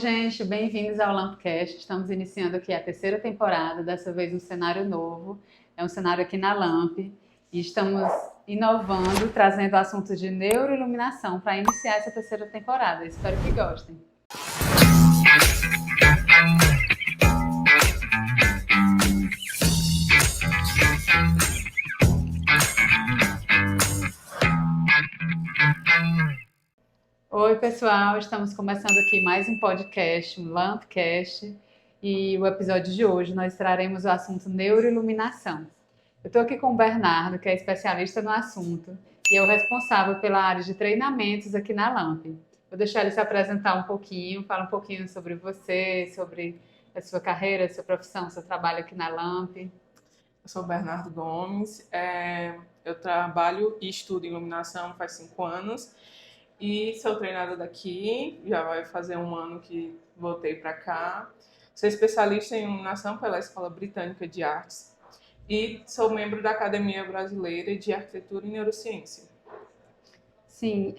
Gente, bem-vindos ao Lampcast. Estamos iniciando aqui a terceira temporada, dessa vez um cenário novo. É um cenário aqui na Lamp e estamos inovando, trazendo assuntos de neuroiluminação para iniciar essa terceira temporada. Espero que gostem. Oi, pessoal, estamos começando aqui mais um podcast, um Lampcast, e o episódio de hoje nós traremos o assunto neuroiluminação. Eu estou aqui com o Bernardo, que é especialista no assunto, e é o responsável pela área de treinamentos aqui na Lamp. Vou deixar ele se apresentar um pouquinho, falar um pouquinho sobre você, sobre a sua carreira, a sua profissão, seu trabalho aqui na Lamp. Eu sou o Bernardo Gomes, eu trabalho e estudo iluminação faz 5 anos e sou treinadora daqui, já vai fazer 1 ano que voltei para cá. Sou especialista em iluminação pela Escola Britânica de Artes e sou membro da Academia Brasileira de Arquitetura e Neurociência. Sim,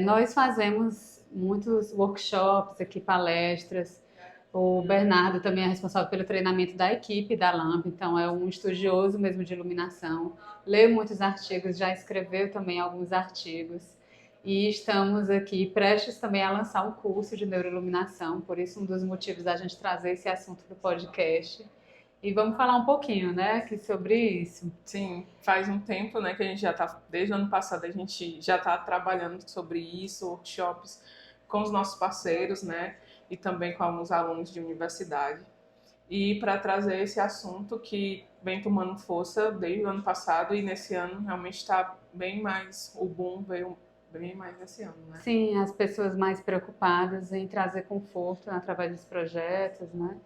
nós fazemos muitos workshops aqui, palestras. O Bernardo também é responsável pelo treinamento da equipe da Lamp, então é um estudioso mesmo de iluminação. Lê muitos artigos, já escreveu também alguns artigos. E estamos aqui prestes também a lançar um curso de neuroiluminação, por isso um dos motivos da gente trazer esse assunto para o podcast. E vamos falar um pouquinho, né, aqui sobre isso. Sim, faz um tempo, né, que a gente já está, desde o ano passado, a gente já está trabalhando sobre isso, workshops com os nossos parceiros, né, e também com alguns alunos de universidade. E para trazer esse assunto que vem tomando força desde o ano passado e nesse ano realmente está bem mais, o boom veio bem mais nesse ano, né? Sim, as pessoas mais preocupadas em trazer conforto através dos projetos, né?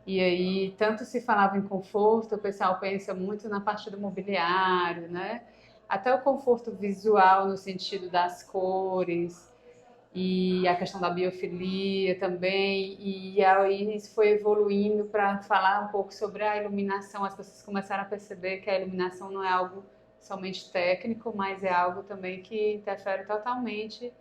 E aí, tanto se falava em conforto, o pessoal pensa muito na parte do mobiliário, né? Até o conforto visual no sentido das cores e a questão da biofilia também. E aí isso foi evoluindo para falar um pouco sobre a iluminação. As pessoas começaram a perceber que a iluminação não é algo somente técnico, mas é algo também que interfere totalmente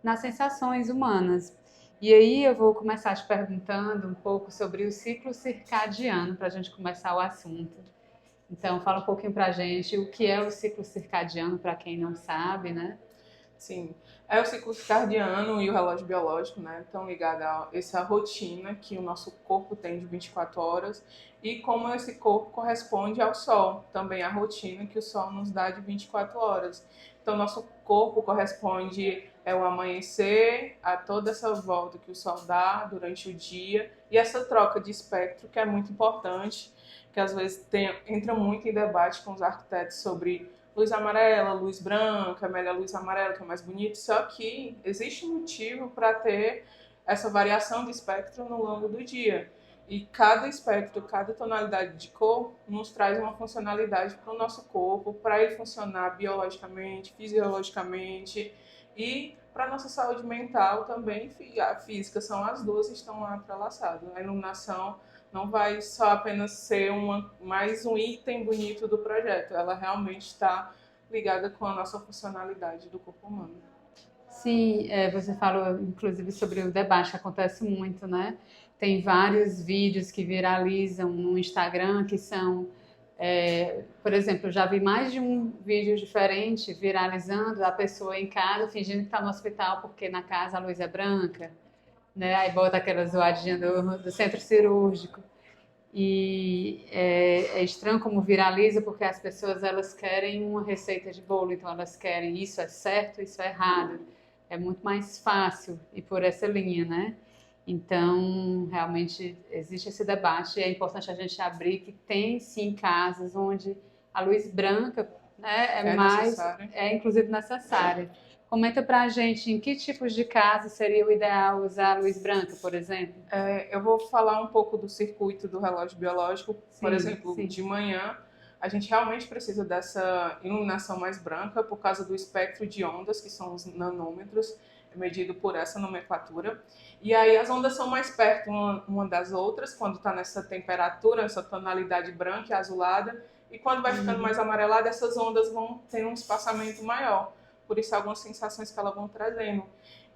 nas sensações humanas. E aí eu vou começar te perguntando um pouco sobre o ciclo circadiano, para a gente começar o assunto. Então, fala um pouquinho para a gente o que é o ciclo circadiano, para quem não sabe, né? Sim, é o ciclo circadiano e o relógio biológico, né? Estão ligados a essa rotina que o nosso corpo tem de 24 horas e como esse corpo corresponde ao sol, também a rotina que o sol nos dá de 24 horas. Então, nosso corpo corresponde ao amanhecer, a toda essa volta que o sol dá durante o dia e essa troca de espectro que é muito importante, que às vezes entra muito em debate com os arquitetos sobre luz amarela, luz branca, melhor luz amarela, que é mais bonito, só que existe um motivo para ter essa variação de espectro no longo do dia. E cada espectro, cada tonalidade de cor nos traz uma funcionalidade para o nosso corpo, para ele funcionar biologicamente, fisiologicamente e para a nossa saúde mental também, a física, são as duas estão lá entrelaçadas. A iluminação não vai só apenas ser mais um item bonito do projeto, ela realmente está ligada com a nossa funcionalidade do corpo humano. Sim, você falou inclusive sobre o debate que acontece muito, né? Tem vários vídeos que viralizam no Instagram que são, por exemplo, eu já vi mais de um vídeo diferente viralizando a pessoa em casa fingindo que está no hospital porque na casa a luz é branca, né? Aí bota aquela zoadinha do centro cirúrgico. E é estranho como viraliza, porque as pessoas elas querem uma receita de bolo, então elas querem isso é certo, isso é errado. É muito mais fácil ir por essa linha, né? Então, realmente existe esse debate e é importante a gente abrir que tem sim casos onde a luz branca, né, é inclusive necessária. Comenta pra gente em que tipos de casos seria o ideal usar a luz branca, por exemplo? Eu vou falar um pouco do circuito do relógio biológico. Por Sim, exemplo, sim. de manhã, a gente realmente precisa dessa iluminação mais branca por causa do espectro de ondas, que são os nanômetros, medido por essa nomenclatura. E aí as ondas são mais perto uma das outras, quando está nessa temperatura, essa tonalidade branca e azulada. E quando vai ficando mais amarelada, essas ondas vão ter um espaçamento maior. Por isso, algumas sensações que elas vão trazendo.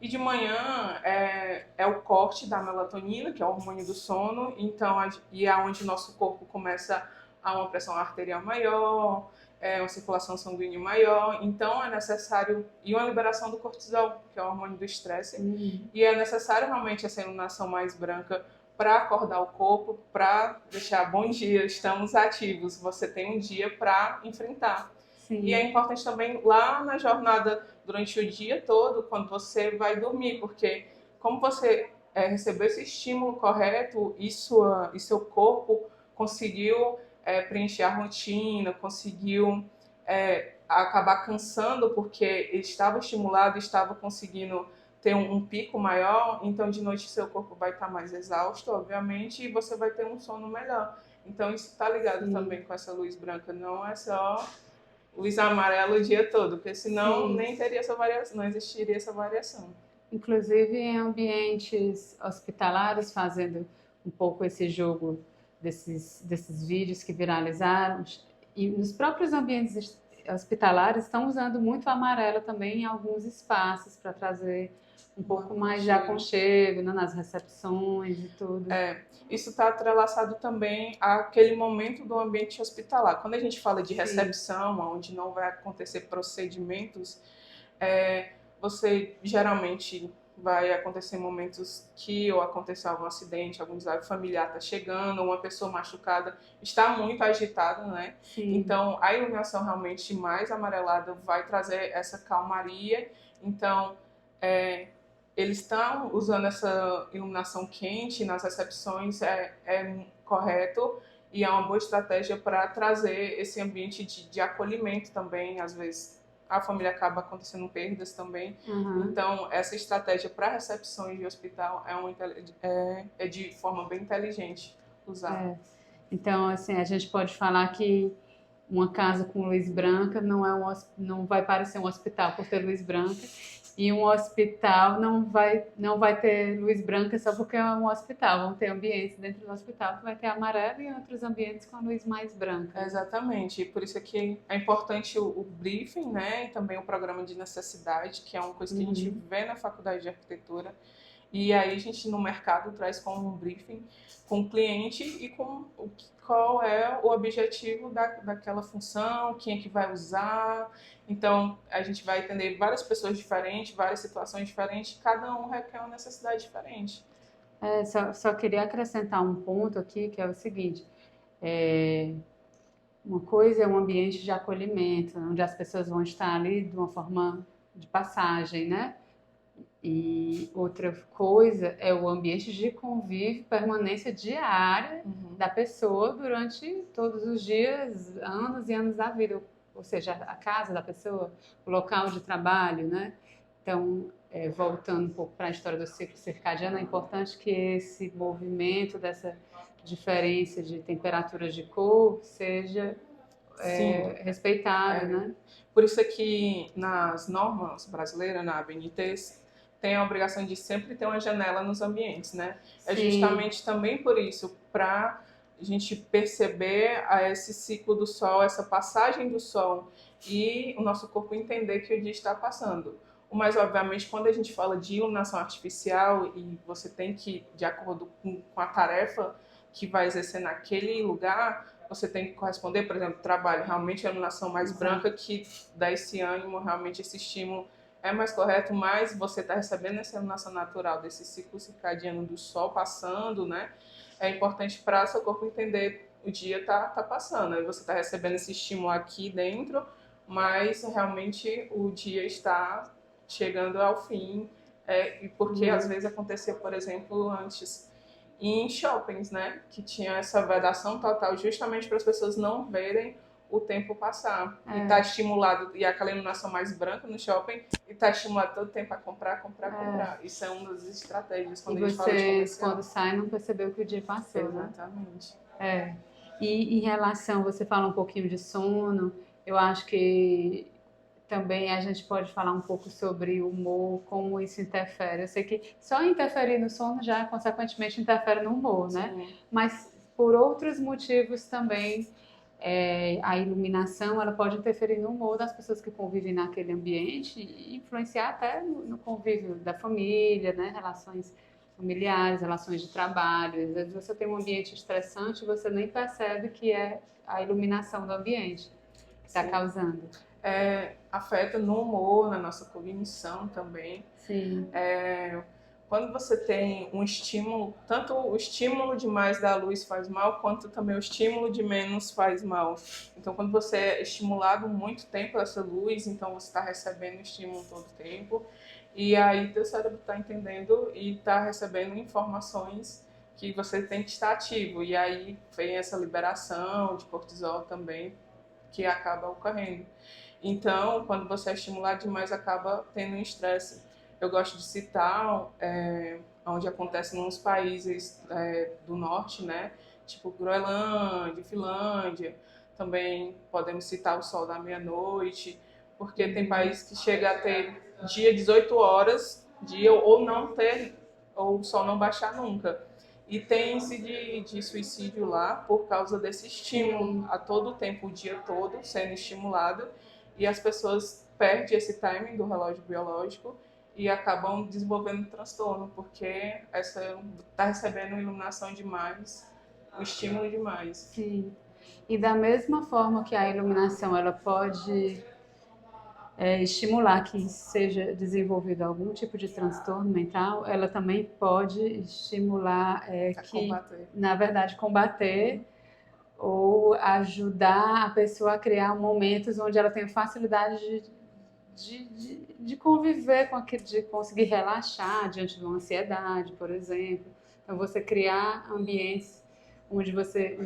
E de manhã é o corte da melatonina, que é o hormônio do sono, então, e é onde o nosso corpo começa a uma pressão arterial maior, uma circulação sanguínea maior, então é necessário, e uma liberação do cortisol, que é o hormônio do estresse, e é necessário realmente essa iluminação mais branca para acordar o corpo, para deixar bom dia, estamos ativos, você tem um dia para enfrentar. Sim. E é importante também lá na jornada, durante o dia todo, quando você vai dormir, porque como você recebeu esse estímulo correto e seu corpo conseguiu preencher a rotina, conseguiu acabar cansando porque ele estava estimulado, estava conseguindo ter um pico maior, então de noite seu corpo vai estar mais exausto, obviamente, e você vai ter um sono melhor. Então isso está ligado Sim. também com essa luz branca, não é só luz amarela o dia todo, porque senão Sim. nem teria essa variação, não existiria essa variação. Inclusive em ambientes hospitalares, fazendo um pouco esse jogo desses vídeos que viralizaram, e nos próprios ambientes hospitalares estão usando muito o amarelo também em alguns espaços para trazer um pouco mais de aconchego, né, nas recepções e tudo. Isso está atrelaçado também àquele momento do ambiente hospitalar. Quando a gente fala de recepção, onde não vai acontecer procedimentos, você geralmente vai acontecer momentos que ou acontecer algum acidente, algum desastre familiar está chegando, uma pessoa machucada está muito agitada, né? Sim. Então, a iluminação realmente mais amarelada vai trazer essa calmaria. Então, eles estão usando essa iluminação quente nas recepções, é correto e é uma boa estratégia para trazer esse ambiente de acolhimento também. Às vezes a família acaba acontecendo perdas também. Então essa estratégia para recepções de hospital é de forma bem inteligente usar. Então, assim, a gente pode falar que uma casa com luz branca não vai parecer um hospital por ter luz branca, e um hospital não vai ter luz branca só porque é um hospital. Vão ter ambientes dentro do hospital que vai ter amarelo e outros ambientes com a luz mais branca. Exatamente, e por isso que é importante o briefing, né, e também o programa de necessidade, que é uma coisa que a gente vê na faculdade de arquitetura. E aí a gente no mercado traz como um briefing com o cliente e com qual é o objetivo daquela função, quem é que vai usar. Então a gente vai atender várias pessoas diferentes, várias situações diferentes, cada um requer uma necessidade diferente. Só queria acrescentar um ponto aqui, que é o seguinte: uma coisa é um ambiente de acolhimento, onde as pessoas vão estar ali de uma forma de passagem, né? E outra coisa é o ambiente de convívio, permanência diária da pessoa durante todos os dias, anos e anos da vida. Ou seja, a casa da pessoa, o local de trabalho, né? Então, voltando um pouco para a história do ciclo circadiano, é importante que esse movimento dessa diferença de temperaturas de cor seja respeitado, né? Por isso é que nas normas brasileiras, na ABNT, tem a obrigação de sempre ter uma janela nos ambientes, né? É justamente também por isso, para a gente perceber esse ciclo do sol, essa passagem do sol e o nosso corpo entender que o dia está passando. Mas, obviamente, quando a gente fala de iluminação artificial e você tem que, de acordo com a tarefa que vai exercer naquele lugar, você tem que corresponder, por exemplo, trabalho, realmente a iluminação mais branca que dá esse ânimo, realmente esse estímulo é mais correto, mas você está recebendo essa iluminação natural desse ciclo circadiano do sol passando, né? É importante para seu corpo entender o dia tá passando, aí você está recebendo esse estímulo aqui dentro, mas realmente o dia está chegando ao fim, porque às vezes acontecia, por exemplo, antes em shoppings, né, que tinha essa vedação total justamente para as pessoas não verem o tempo passar. E tá estimulado, e aquela iluminação mais branca no shopping, e tá estimulado todo o tempo a comprar. Isso é uma das estratégias quando a gente fala de comercial. E você, quando sai, não percebeu que o dia passou, Exatamente. né? E em relação, você fala um pouquinho de sono, eu acho que também a gente pode falar um pouco sobre o humor, como isso interfere. Eu sei que só interferir no sono já, consequentemente, interfere no humor, né? Sim. Mas por outros motivos também a iluminação ela pode interferir no humor das pessoas que convivem naquele ambiente e influenciar até no convívio da família, né? Relações familiares, relações de trabalho. Às vezes você tem um ambiente estressante e você nem percebe que é a iluminação do ambiente que está causando. Afeta no humor, na nossa cognição também. Sim. Quando você tem um estímulo, tanto o estímulo demais da luz faz mal, quanto também o estímulo de menos faz mal. Então, quando você é estimulado muito tempo essa luz, então você está recebendo estímulo todo o tempo, e aí teu cérebro está entendendo e está recebendo informações que você tem que estar ativo. E aí vem essa liberação de cortisol também, que acaba ocorrendo. Então, quando você é estimulado demais, acaba tendo um estresse. Eu gosto de citar onde acontece nos países do norte, né? Tipo Groenlândia, Finlândia. Também podemos citar o sol da meia-noite, porque tem países que chega a ter dia 18 horas, dia ou não ter, ou o sol não baixar nunca. E tem índice de suicídio lá por causa desse estímulo a todo tempo, o dia todo sendo estimulado, e as pessoas perdem esse timing do relógio biológico e acabam desenvolvendo transtorno, porque está recebendo iluminação demais, o estímulo demais. Sim. E da mesma forma que a iluminação ela pode estimular que seja desenvolvido algum tipo de transtorno mental, ela também pode estimular na verdade, combater ou ajudar a pessoa a criar momentos onde ela tem facilidade de conviver com aquilo, de conseguir relaxar diante de uma ansiedade, por exemplo. Então, você criar ambientes onde você...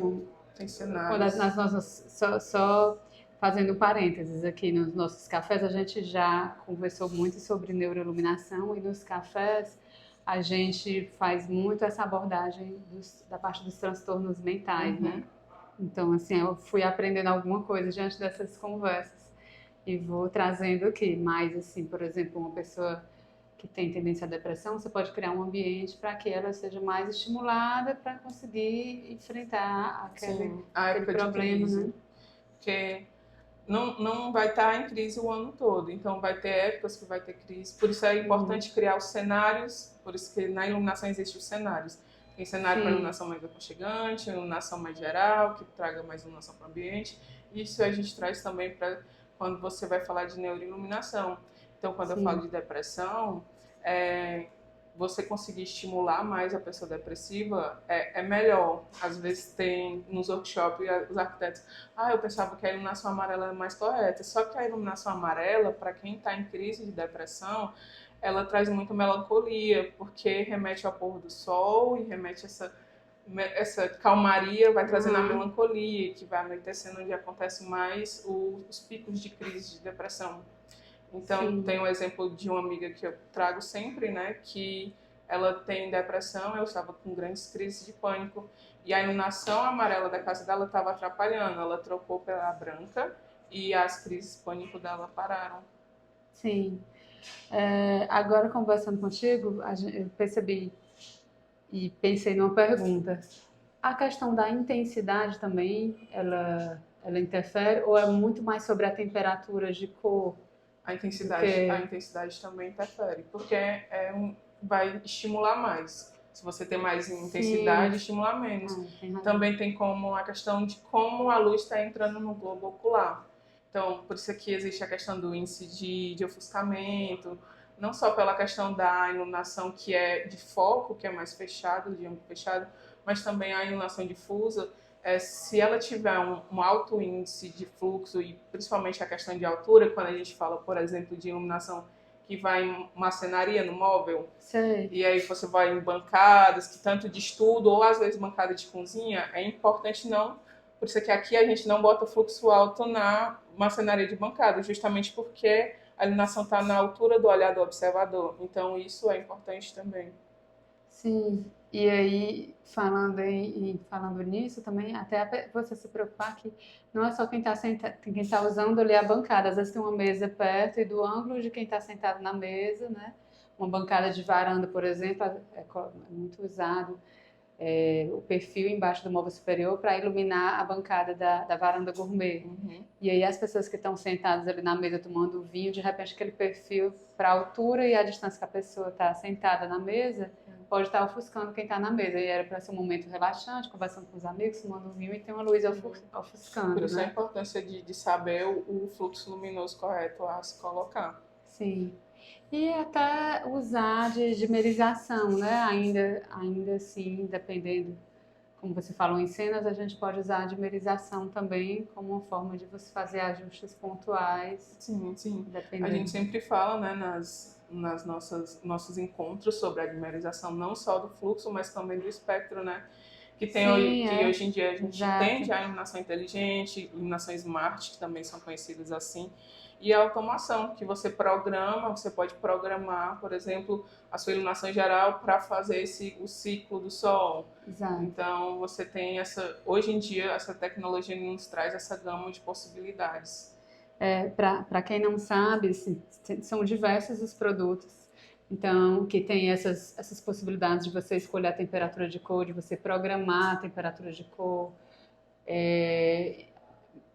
Tem cenários. Nas nossas, só fazendo parênteses aqui, nos nossos cafés, a gente já conversou muito sobre neuroiluminação e nos cafés a gente faz muito essa abordagem da parte dos transtornos mentais, né? Então, assim, eu fui aprendendo alguma coisa diante dessas conversas e vou trazendo aqui. Mais, assim, por exemplo, uma pessoa que tem tendência à depressão, você pode criar um ambiente para que ela seja mais estimulada para conseguir enfrentar aquele problema, né? Porque não vai estar em crise o ano todo, então vai ter épocas que vai ter crise. Por isso é importante criar os cenários, por isso que na iluminação existem os cenários. Tem cenário para iluminação mais aconchegante, iluminação mais geral, que traga mais iluminação para o ambiente. Isso a gente traz também para quando você vai falar de neuroiluminação. Então, quando eu falo de depressão, você conseguir estimular mais a pessoa depressiva é melhor. Às vezes tem nos workshops os arquitetos, eu pensava que a iluminação amarela era mais correta. Só que a iluminação amarela, para quem está em crise de depressão, ela traz muita melancolia, porque remete ao pôr do sol e remete essa calmaria, vai trazendo a melancolia, que vai anoitecendo, onde acontece mais os picos de crise de depressão. Então, tem um exemplo de uma amiga que eu trago sempre, né, que ela tem depressão, ela estava com grandes crises de pânico, e a iluminação amarela da casa dela estava atrapalhando, ela trocou pela branca e as crises de pânico dela pararam. Sim. Agora, conversando contigo, eu percebi e pensei numa pergunta. A questão da intensidade também, ela interfere ou é muito mais sobre a temperatura de cor? A intensidade também interfere, porque vai estimular mais. Se você tem mais intensidade, estimular menos. Também tem como a questão de como a luz está entrando no globo ocular. Então, por isso aqui existe a questão do índice de ofuscamento, não só pela questão da iluminação que é de foco, que é mais fechado, de ângulo fechado, mas também a iluminação difusa. Se ela tiver um alto índice de fluxo e principalmente a questão de altura, quando a gente fala, por exemplo, de iluminação que vai em macenaria no móvel, e aí você vai em bancadas, que tanto de estudo ou às vezes bancada de cozinha, é importante não. Por isso que aqui a gente não bota fluxo alto na macenaria de bancada, justamente porque a iluminação está na altura do olhar do observador. Então isso é importante também. Sim. E aí, falando nisso também, até você se preocupar que não é só quem está usando ali a bancada. Às vezes tem uma mesa perto e do ângulo de quem está sentado na mesa, né? Uma bancada de varanda, por exemplo, é muito usado o perfil embaixo do móvel superior para iluminar a bancada da varanda gourmet. E aí as pessoas que estão sentadas ali na mesa tomando vinho, de repente aquele perfil para a altura e a distância que a pessoa está sentada na mesa pode estar ofuscando quem está na mesa. E era para ser um momento relaxante, conversando com os amigos, tomando vinho e tem uma luz ofuscando. Por isso né? a importância de saber o fluxo luminoso correto a se colocar. Sim. E até usar de dimerização, né? Ainda assim, dependendo, como você falou em cenas, a gente pode usar a dimerização também como uma forma de você fazer ajustes pontuais. Sim, sim. Dependendo. A gente sempre fala, né, nas nossos encontros sobre a dimerização, não só do fluxo, mas também do espectro, né? Que hoje em dia a gente tem já a iluminação inteligente, iluminação smart, que também são conhecidas assim, e a automação, que você pode programar, por exemplo, a sua iluminação geral para fazer o ciclo do sol. Exato. Então você tem hoje em dia essa tecnologia nos traz essa gama de possibilidades. Para quem não sabe, assim, são diversos os produtos. Então, que tem essas possibilidades de você escolher a temperatura de cor, de você programar a temperatura de cor,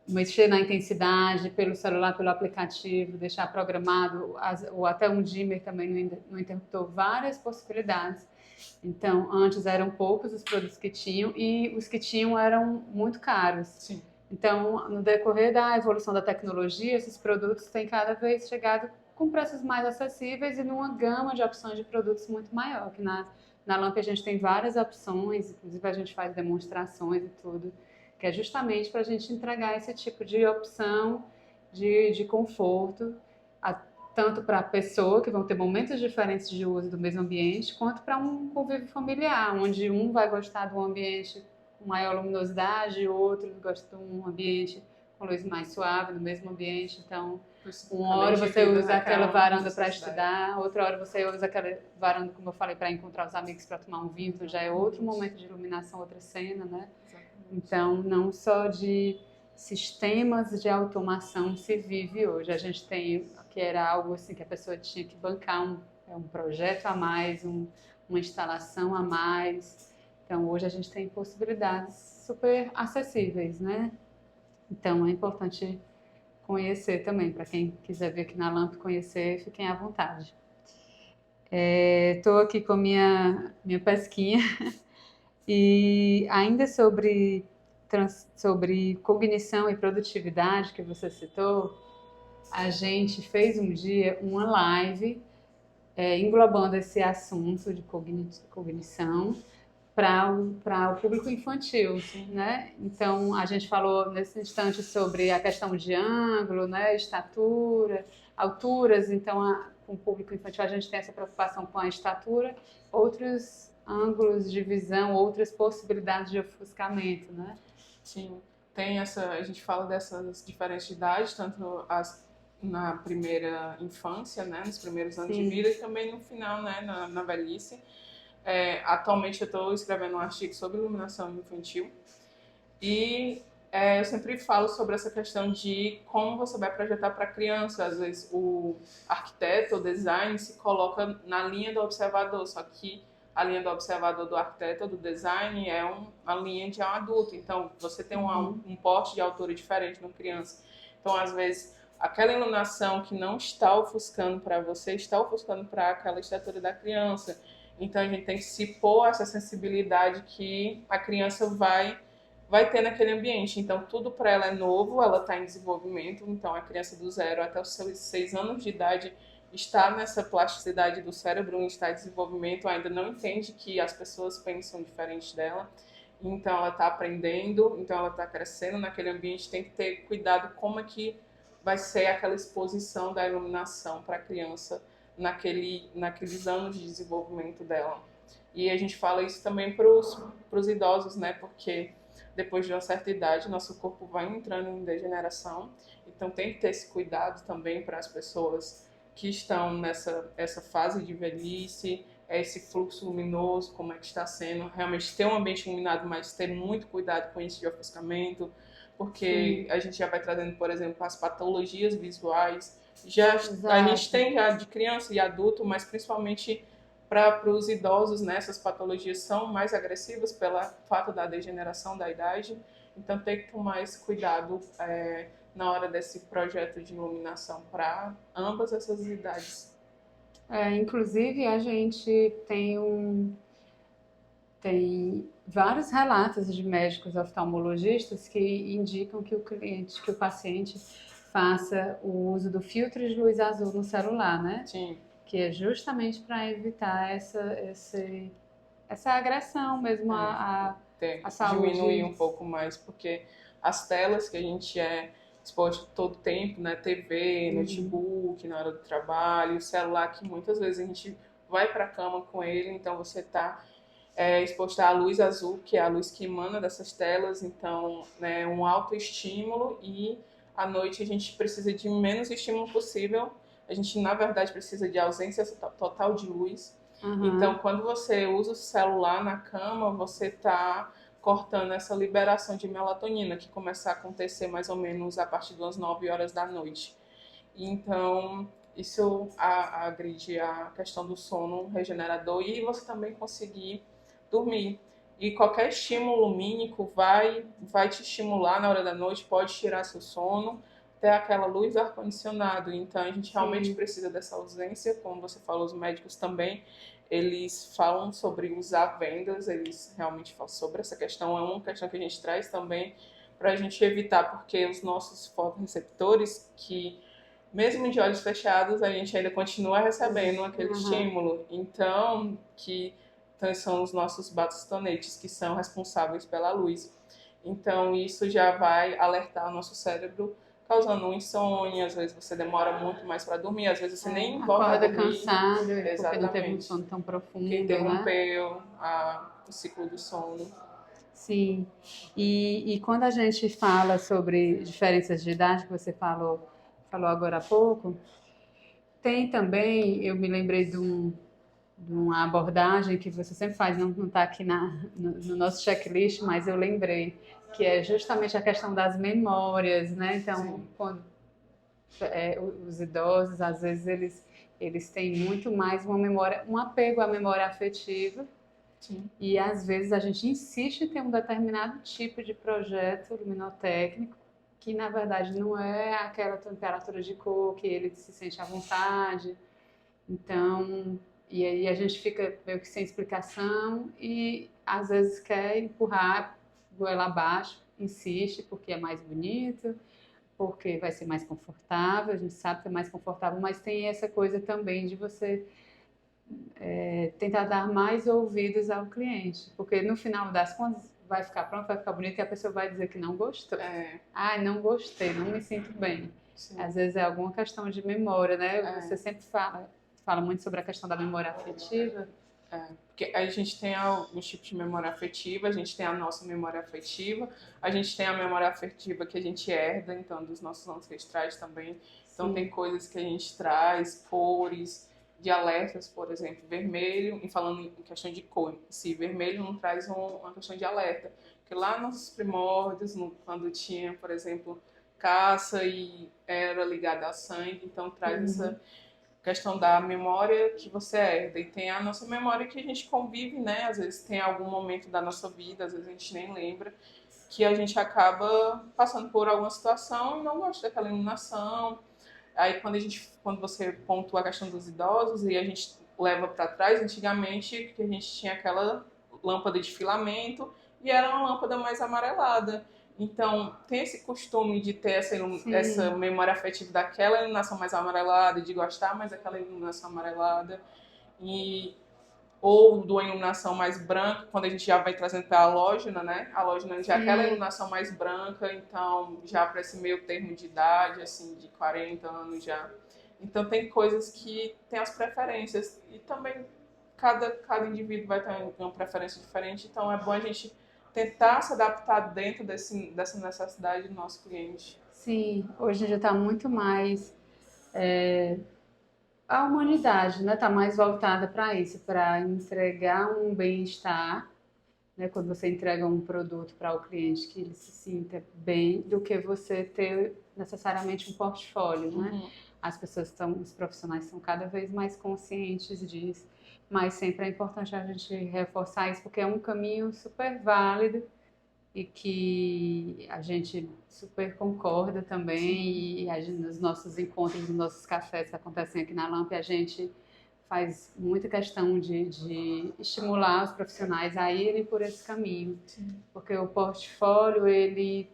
mexer na intensidade pelo celular, pelo aplicativo, deixar programado, ou até um dimmer também no interruptor, várias possibilidades. Então, antes eram poucos os produtos que tinham e os que tinham eram muito caros. Sim. Então, no decorrer da evolução da tecnologia, esses produtos têm cada vez chegado com preços mais acessíveis e numa gama de opções de produtos muito maior. Que na Lamp a gente tem várias opções, inclusive a gente faz demonstrações e tudo, que é justamente para a gente entregar esse tipo de opção de conforto, tanto para a pessoa, que vão ter momentos diferentes de uso do mesmo ambiente, quanto para um convívio familiar, onde um vai gostar do ambiente com maior luminosidade, o outro gosta de um ambiente com luz mais suave no mesmo ambiente. Então, uma hora você usa aquela varanda para estudar, outra hora você usa aquela varanda, como eu falei, para encontrar os amigos para tomar um vinho, então já é outro momento de iluminação, outra cena, né? Então, não só de sistemas de automação se vive hoje. A gente tem, que era algo assim que a pessoa tinha que bancar um projeto a mais, uma instalação a mais. Então, hoje a gente tem possibilidades super acessíveis, né? Então, é importante conhecer também. Para quem quiser vir aqui na Lamp conhecer, fiquem à vontade. Estou aqui com minha pesquinha e ainda sobre cognição e produtividade que você citou, a gente fez um dia uma live englobando esse assunto de cognição para o público infantil, né? Então, a gente falou nesse instante sobre a questão de ângulo, né? Estatura, alturas. Então, com o público infantil, a gente tem essa preocupação com a estatura, outros ângulos de visão, outras possibilidades de ofuscamento, né? Sim, a gente fala dessas diferentes idades, tanto na primeira infância, né? Nos primeiros anos de vida, e também no final, né? Na velhice. Atualmente eu estou escrevendo um artigo sobre iluminação infantil e eu sempre falo sobre essa questão de como você vai projetar para criança. Às vezes o arquiteto, o design se coloca na linha do observador, só que a linha do observador do arquiteto ou do design é uma linha de um adulto. Então você tem um porte de altura diferente na criança. Então às vezes aquela iluminação que não está ofuscando para você, está ofuscando para aquela estatura da criança. Então a gente tem que se pôr essa sensibilidade que a criança vai ter naquele ambiente. Então tudo para ela é novo, ela está em desenvolvimento. Então a criança do 0 até os seus 6 anos de idade está nessa plasticidade do cérebro, está em desenvolvimento, ainda não entende que as pessoas pensam diferente dela. Então ela está aprendendo, então ela está crescendo naquele ambiente. Tem que ter cuidado como é que vai ser aquela exposição da iluminação para a criança naqueles anos de desenvolvimento dela. E a gente fala isso também para os idosos, né? Porque depois de uma certa idade, nosso corpo vai entrando em degeneração. Então tem que ter esse cuidado também para as pessoas que estão essa fase de velhice, esse fluxo luminoso, como é que está sendo. Realmente ter um ambiente iluminado, mas ter muito cuidado com isso de ofuscamento, porque a gente já vai trazendo, por exemplo, as patologias visuais. A gente tem já de criança e adulto, mas principalmente Para os idosos, né, essas patologias são mais agressivas pelo fato da degeneração da idade, então tem que tomar esse cuidado na hora desse projeto de iluminação para ambas essas idades. Inclusive, a gente tem vários relatos de médicos oftalmologistas que indicam que que o paciente faça o uso do filtro de luz azul no celular, né? Sim. Que é justamente para evitar essa agressão mesmo à saúde. Diminuir um pouco mais, porque as telas que a gente é exposto todo tempo, né? TV, notebook, na hora do trabalho, celular, que muitas vezes a gente vai para a cama com ele, então você está exposto à luz azul, que é a luz que emana dessas telas, então é um alto estímulo e à noite a gente precisa de menos estímulo possível. A gente, na verdade, precisa de ausência total de luz. Então, quando você usa o celular na cama, você está cortando essa liberação de melatonina, que começa a acontecer mais ou menos a partir das 9 horas da noite. Então, isso agride a questão do sono regenerador e você também conseguir dormir. E qualquer estímulo lumínico vai te estimular na hora da noite, pode tirar seu sono, até aquela luz do ar-condicionado. Então, a gente realmente precisa dessa ausência, como você falou, os médicos também, eles falam sobre usar vendas, eles realmente falam sobre essa questão, é uma questão que a gente traz também para a gente evitar, porque os nossos fotoreceptores, que mesmo de olhos fechados, a gente ainda continua recebendo aquele estímulo. Então, são os nossos bastonetes que são responsáveis pela luz. Então, isso já vai alertar o nosso cérebro, causando insônia. Às vezes você demora muito mais para dormir, às vezes você nem volta a acorda dormir. cansado, Exatamente. porque não teve um sono tão profundo, que interrompeu, né? O ciclo do sono. Sim. E quando a gente fala sobre diferenças de idade, que você falou agora há pouco, tem também, eu me lembrei de uma abordagem que você sempre faz, não está aqui no nosso checklist, mas eu lembrei, que é justamente a questão das memórias, né? Então, quando os idosos, às vezes, eles têm muito mais uma memória, um apego à memória afetiva. Sim. E às vezes a gente insiste em ter um determinado tipo de projeto luminotécnico que na verdade não é aquela temperatura de cor que ele se sente à vontade. Então, e aí a gente fica meio que sem explicação e às vezes quer empurrar goela abaixo, insiste porque é mais bonito, porque vai ser mais confortável, a gente sabe que é mais confortável, mas tem essa coisa também de você tentar dar mais ouvidos ao cliente, porque no final das contas vai ficar pronto, vai ficar bonito e a pessoa vai dizer que não gostou. Não gostei, não me sinto bem. Sim. Às vezes é alguma questão de memória, né? Você sempre fala muito sobre a questão da memória afetiva. Porque a gente tem alguns tipos de memória afetiva, a gente tem a nossa memória afetiva, a gente tem a memória afetiva que a gente herda, então, dos nossos ancestrais também. Então, tem coisas que a gente traz, cores, de alertas, por exemplo, vermelho, e falando em questão de cor, se vermelho não traz uma questão de alerta, porque lá nos primórdios, quando tinha, por exemplo, caça e era ligada a sangue, então traz essa questão da memória que você herda, e tem a nossa memória que a gente convive, né? Às vezes tem algum momento da nossa vida, às vezes a gente nem lembra, que a gente acaba passando por alguma situação e não gosta daquela iluminação. Aí quando você pontua a questão dos idosos e a gente leva para trás, antigamente que a gente tinha aquela lâmpada de filamento e era uma lâmpada mais amarelada. Então, tem esse costume de ter essa memória afetiva daquela iluminação mais amarelada, de gostar mais daquela iluminação amarelada. Ou de uma iluminação mais branca, quando a gente já vai trazendo para a halógena, né? A halógena já é aquela iluminação mais branca, então já para esse meio termo de idade, assim, de 40 anos já. Então tem coisas que tem as preferências e também cada indivíduo vai ter uma preferência diferente, então é bom a gente tentar se adaptar dentro dessa necessidade do nosso cliente. Sim, hoje em dia está muito mais a humanidade, né, está mais voltada para isso, para entregar um bem-estar, né, quando você entrega um produto para o cliente que ele se sinta bem, do que você ter necessariamente um portfólio, né? As pessoas os profissionais estão cada vez mais conscientes disso. mas sempre é importante a gente reforçar isso, porque é um caminho super válido e que a gente super concorda também. E nos nossos encontros, nos nossos cafés que acontecem aqui na LAMP, a gente faz muita questão de estimular os profissionais a irem por esse caminho. Sim. Porque o portfólio, ele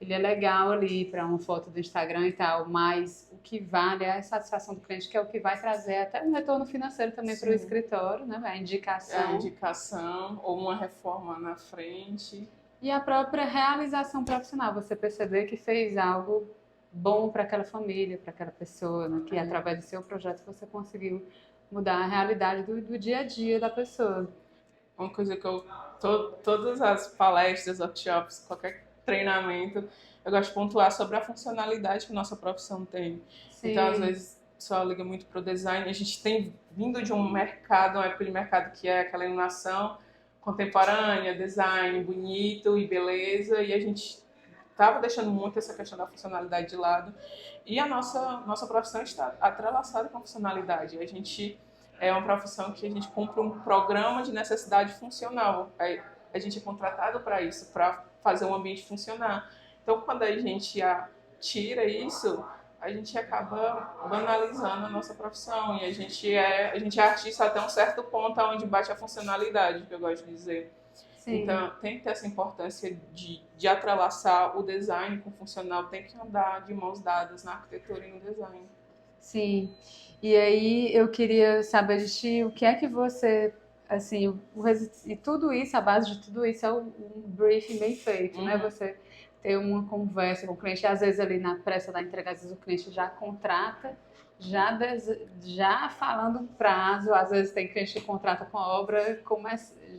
é legal ali para uma foto do Instagram e tal, mas o que vale é a satisfação do cliente, que é o que vai trazer até um retorno financeiro também para o escritório, né? A indicação. A indicação ou uma reforma na frente. E a própria realização profissional, você perceber que fez algo bom para aquela família, para aquela pessoa, né? Que através do seu projeto você conseguiu mudar a realidade do dia a dia da pessoa. Uma coisa que todas as palestras, workshops, qualquer treinamento, eu gosto de pontuar sobre a funcionalidade que nossa profissão tem. Sim. Então, às vezes, só liga muito para o design. A gente tem vindo de um mercado, uma época de mercado que é aquela iluminação contemporânea, design bonito e beleza, e a gente estava deixando muito essa questão da funcionalidade de lado. E a nossa profissão está atrelaçada com a funcionalidade. A gente é uma profissão que a gente cumpre um programa de necessidade funcional. A gente é contratado para isso, para fazer o ambiente funcionar. Então, quando a gente tira isso, a gente acaba banalizando a nossa profissão. E a gente é artista até um certo ponto onde bate a funcionalidade, que eu gosto de dizer. Sim. Então, tem que ter essa importância de atrelaçar o design com o funcional, tem que andar de mãos dadas na arquitetura e no design. Sim. E aí eu queria saber de ti, o que é que você, assim, e tudo isso, a base de tudo isso é um briefing bem feito, né? Você ter uma conversa com o cliente, às vezes ali na pressa da entrega, às vezes o cliente já contrata, já falando um prazo, às vezes tem cliente que contrata com a obra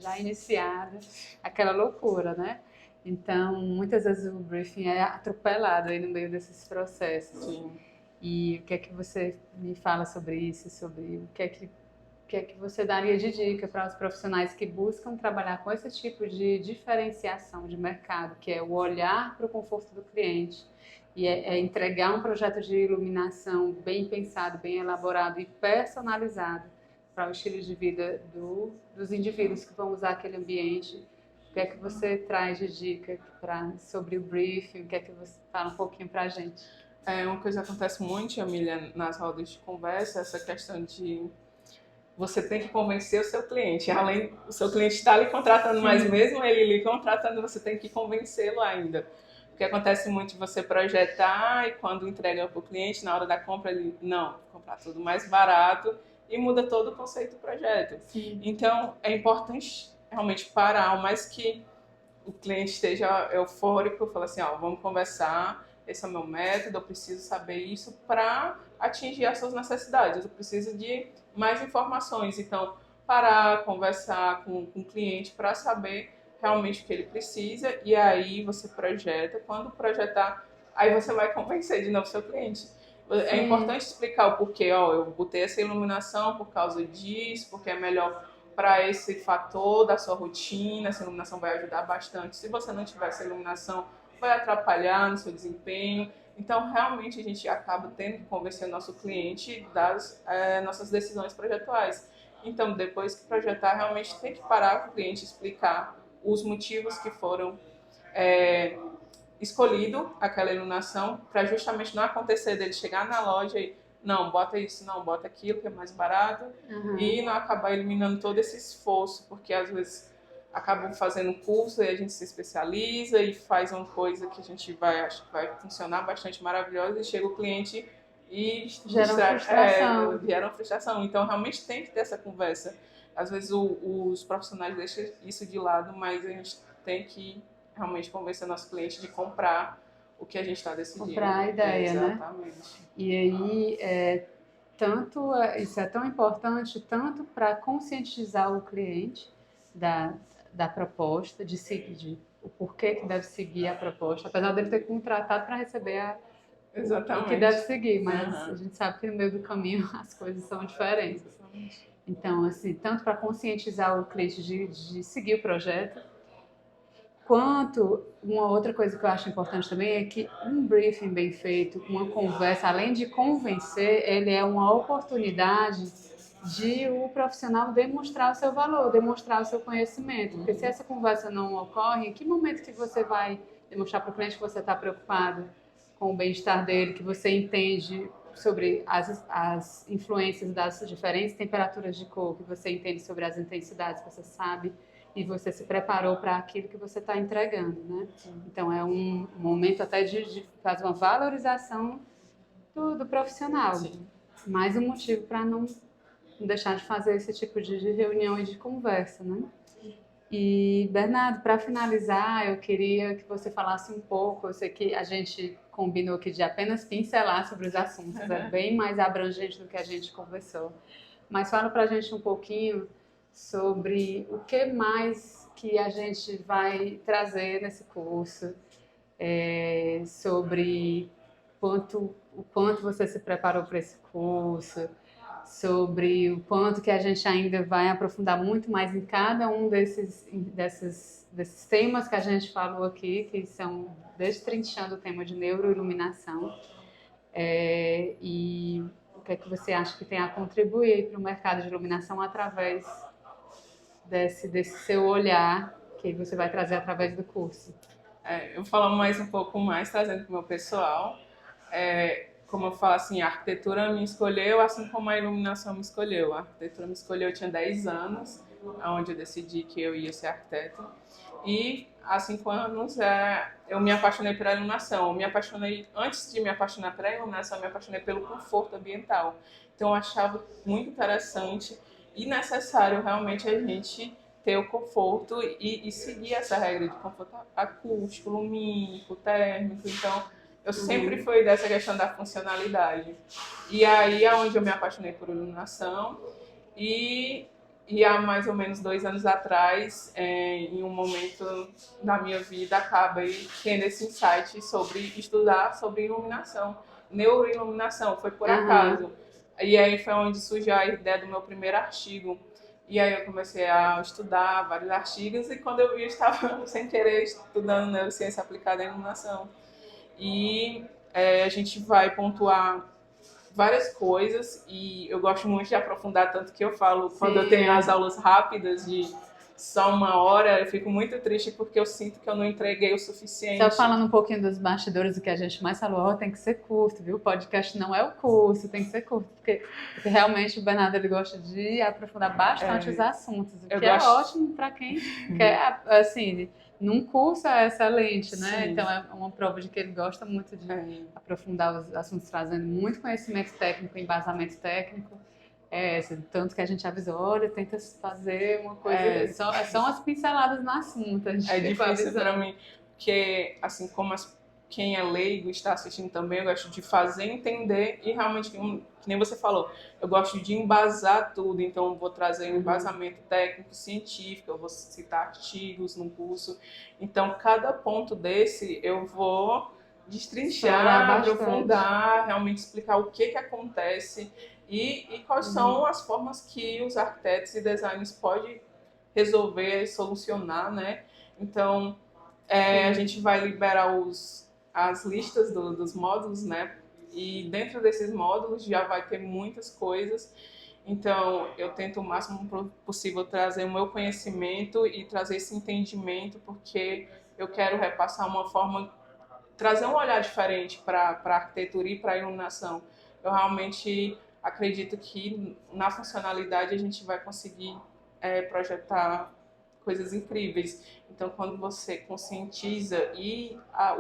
já iniciada, aquela loucura, né? Então, muitas vezes o briefing é atropelado aí no meio desses processos. Sim. E o que é que você me fala sobre isso, sobre o que é que você daria de dica para os profissionais que buscam trabalhar com esse tipo de diferenciação de mercado, que é o olhar para o conforto do cliente e é entregar um projeto de iluminação bem pensado, bem elaborado e personalizado para o estilo de vida dos indivíduos que vão usar aquele ambiente. O que é que você traz de dica sobre o briefing? O que é que você fala um pouquinho para a gente? Uma coisa que acontece muito, Amília, nas rodas de conversa, essa questão de você tem que convencer o seu cliente. Além o seu cliente está lhe contratando, sim, mas mesmo ele lhe contratando, você tem que convencê-lo ainda. Porque acontece muito de você projetar e quando entrega para o cliente, na hora da compra, ele, não, vou comprar tudo mais barato e muda todo o conceito do projeto. Sim. Então, é importante realmente parar, ao mais que o cliente esteja eufórico, falar assim, vamos conversar, esse é o meu método, eu preciso saber isso para atingir as suas necessidades, eu preciso de mais informações. Então, parar, conversar com o cliente para saber realmente o que ele precisa e aí você projeta. Quando projetar, aí você vai convencer de novo o seu cliente. É importante explicar o porquê, eu botei essa iluminação por causa disso, porque é melhor para esse fator da sua rotina, essa iluminação vai ajudar bastante. Se você não tiver essa iluminação, vai atrapalhar no seu desempenho. Então, realmente, a gente acaba tendo que convencer o nosso cliente das nossas decisões projetuais. Então, depois que projetar, realmente tem que parar com o cliente, explicar os motivos que foram escolhido aquela iluminação, para justamente não acontecer dele chegar na loja e não, bota isso, não, bota aquilo que é mais barato, e não acabar eliminando todo esse esforço, porque às vezes acabam fazendo curso e a gente se especializa e faz uma coisa que a gente acho que vai funcionar bastante maravilhosa e chega o cliente e gera uma frustração. Então realmente tem que ter essa conversa. Às vezes os profissionais deixam isso de lado, mas a gente tem que realmente convencer nosso cliente de comprar o que a gente está decidindo. Comprar a ideia, né? Exatamente. E aí, isso é tão importante, tanto para conscientizar o cliente da proposta, de o porquê que deve seguir a proposta, apesar dele ter contratado para receber o que deve seguir, mas a gente sabe que no meio do caminho as coisas são diferentes. Exatamente. Então, assim, tanto para conscientizar o cliente de seguir o projeto, quanto uma outra coisa que eu acho importante também é que um briefing bem feito, uma conversa, além de convencer, ele é uma oportunidade de o profissional demonstrar o seu valor, demonstrar o seu conhecimento. Porque se essa conversa não ocorre, em que momento que você vai demonstrar para o cliente que você está preocupado com o bem-estar dele, que você entende sobre as influências das diferentes temperaturas de cor, que você entende sobre as intensidades, que você sabe e você se preparou para aquilo que você está entregando, né? Então é um momento até de fazer uma valorização do profissional. Sim. Mais um motivo para não deixar de fazer esse tipo de reunião e de conversa, né? E, Bernardo, para finalizar, eu queria que você falasse um pouco, eu sei que a gente combinou aqui de apenas pincelar sobre os assuntos, é bem mais abrangente do que a gente conversou, mas fala para a gente um pouquinho sobre o que mais que a gente vai trazer nesse curso, sobre o quanto você se preparou para esse curso, sobre o quanto que a gente ainda vai aprofundar muito mais em cada um desses temas que a gente falou aqui, que são destrinchando o tema de neuroiluminação. E o que é que você acha que tem a contribuir para o mercado de iluminação através desse seu olhar que você vai trazer através do curso? Eu falo mais um pouco mais, trazendo para o meu pessoal. Como eu falo assim, a arquitetura me escolheu, assim como a iluminação me escolheu. A arquitetura me escolheu, eu tinha 10 anos, onde eu decidi que eu ia ser arquiteto. E há 5 anos eu me apaixonei pela iluminação. Antes de me apaixonar pela iluminação, eu me apaixonei pelo conforto ambiental. Então eu achava muito interessante e necessário realmente a gente ter o conforto e seguir essa regra de conforto acústico, lumínico, térmico. Então, eu sempre fui dessa questão da funcionalidade. E aí é onde eu me apaixonei por iluminação. E há mais ou menos 2 anos atrás, em um momento da minha vida, acabei tendo esse insight sobre estudar sobre iluminação, neuroiluminação, foi por acaso. E aí foi onde surgiu a ideia do meu primeiro artigo. E aí eu comecei a estudar vários artigos e quando eu vi, eu estava sem querer estudando neurociência aplicada à iluminação. E a gente vai pontuar várias coisas e eu gosto muito de aprofundar, tanto que eu falo, quando eu tenho as aulas rápidas de só 1 hora, eu fico muito triste porque eu sinto que eu não entreguei o suficiente. Só falando um pouquinho dos bastidores, o que a gente mais falou, tem que ser curto, viu? O podcast não é o curso, tem que ser curto, porque realmente o Bernardo ele gosta de aprofundar bastante os assuntos, o que é ótimo para quem quer, assim, num curso é excelente, né? Sim. Então é uma prova de que ele gosta muito de aprofundar os assuntos, trazendo muito conhecimento técnico, embasamento técnico. Tanto que a gente avisou, olha, tenta fazer uma coisa, são as pinceladas no assunto. É difícil para mim, porque assim como quem é leigo está assistindo também, eu gosto de fazer entender e realmente, que nem você falou, eu gosto de embasar tudo, então eu vou trazer um embasamento técnico, científico, eu vou citar artigos no curso, então cada ponto desse eu vou destrinchar, aprofundar, realmente explicar o que acontece e quais são as formas que os arquitetos e designers podem resolver, solucionar, né? Então, a gente vai liberar as listas dos módulos, né? E dentro desses módulos já vai ter muitas coisas. Então, eu tento o máximo possível trazer o meu conhecimento e trazer esse entendimento, porque eu quero repassar uma forma, trazer um olhar diferente para a arquitetura e para a iluminação. Eu realmente acredito que na funcionalidade a gente vai conseguir projetar coisas incríveis. Então, quando você conscientiza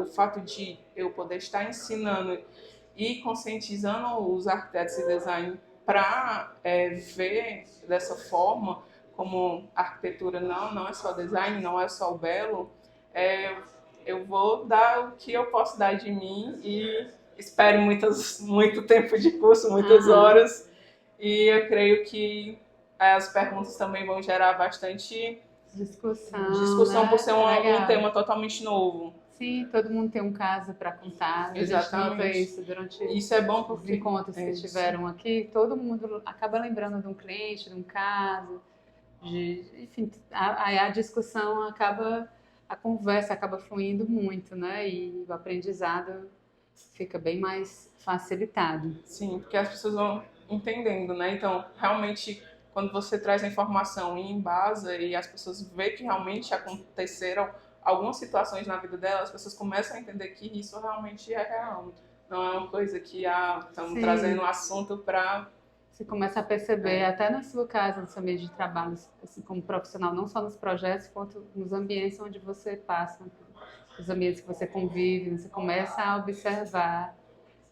o fato de eu poder estar ensinando e conscientizando os arquitetos e design para ver dessa forma, como a arquitetura não é só design, não é só o belo, eu vou dar o que eu posso dar de mim e espero muito tempo de curso, muitas horas, e eu creio que as perguntas também vão gerar bastante discussão, né? Por ser um tema totalmente novo. Sim, todo mundo tem um caso para contar. Exatamente. A gente isso durante isso é bom porque os encontros que tiveram aqui, todo mundo acaba lembrando de um cliente, de um caso, enfim, a discussão acaba, a conversa acaba fluindo muito, né? E o aprendizado fica bem mais facilitado. Sim, porque as pessoas vão entendendo, né? Então, realmente, quando você traz a informação e embasa e as pessoas veem que realmente aconteceram algumas situações na vida delas, as pessoas começam a entender que isso realmente é real. Não é uma coisa que estamos trazendo um assunto para... Você começa a perceber, até na sua casa, no seu meio de trabalho, assim, como profissional, não só nos projetos, quanto nos ambientes onde você passa, os ambientes que você convive, você começa a observar,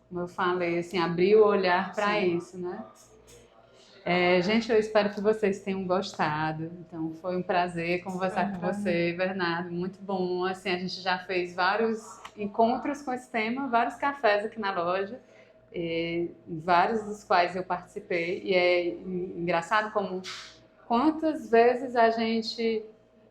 como eu falei, assim, abrir o olhar para isso, né? Gente, eu espero que vocês tenham gostado. Então, foi um prazer conversar com você, Bernardo. Muito bom. Assim, a gente já fez vários encontros com esse tema, vários cafés aqui na loja, vários dos quais eu participei. E é engraçado como quantas vezes a gente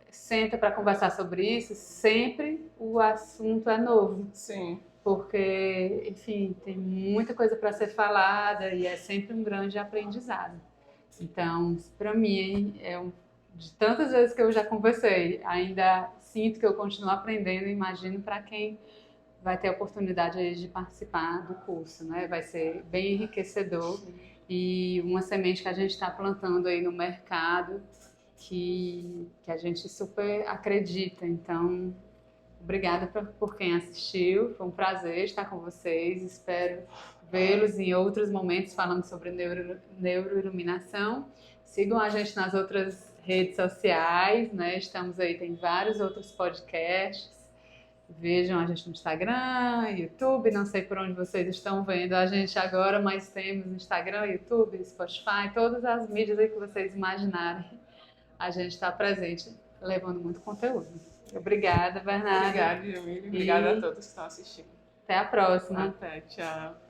senta para conversar sobre isso, sempre o assunto é novo. Sim. Porque, enfim, tem muita coisa para ser falada e é sempre um grande aprendizado. Então, para mim, de tantas vezes que eu já conversei, ainda sinto que eu continuo aprendendo e imagino para quem vai ter a oportunidade aí de participar do curso, né? Vai ser bem enriquecedor e uma semente que a gente está plantando aí no mercado que a gente super acredita. Então, obrigada por quem assistiu, foi um prazer estar com vocês, espero vê-los em outros momentos falando sobre neuroiluminação. Sigam a gente nas outras redes sociais, né? Estamos aí, tem vários outros podcasts. Vejam a gente no Instagram, YouTube, não sei por onde vocês estão vendo a gente agora, mas temos Instagram, YouTube, Spotify, todas as mídias aí que vocês imaginarem. A gente está presente, levando muito conteúdo. Obrigada, Bernardo. Obrigada, Jamile. Obrigada a todos que estão assistindo. Até a próxima. Até, tchau.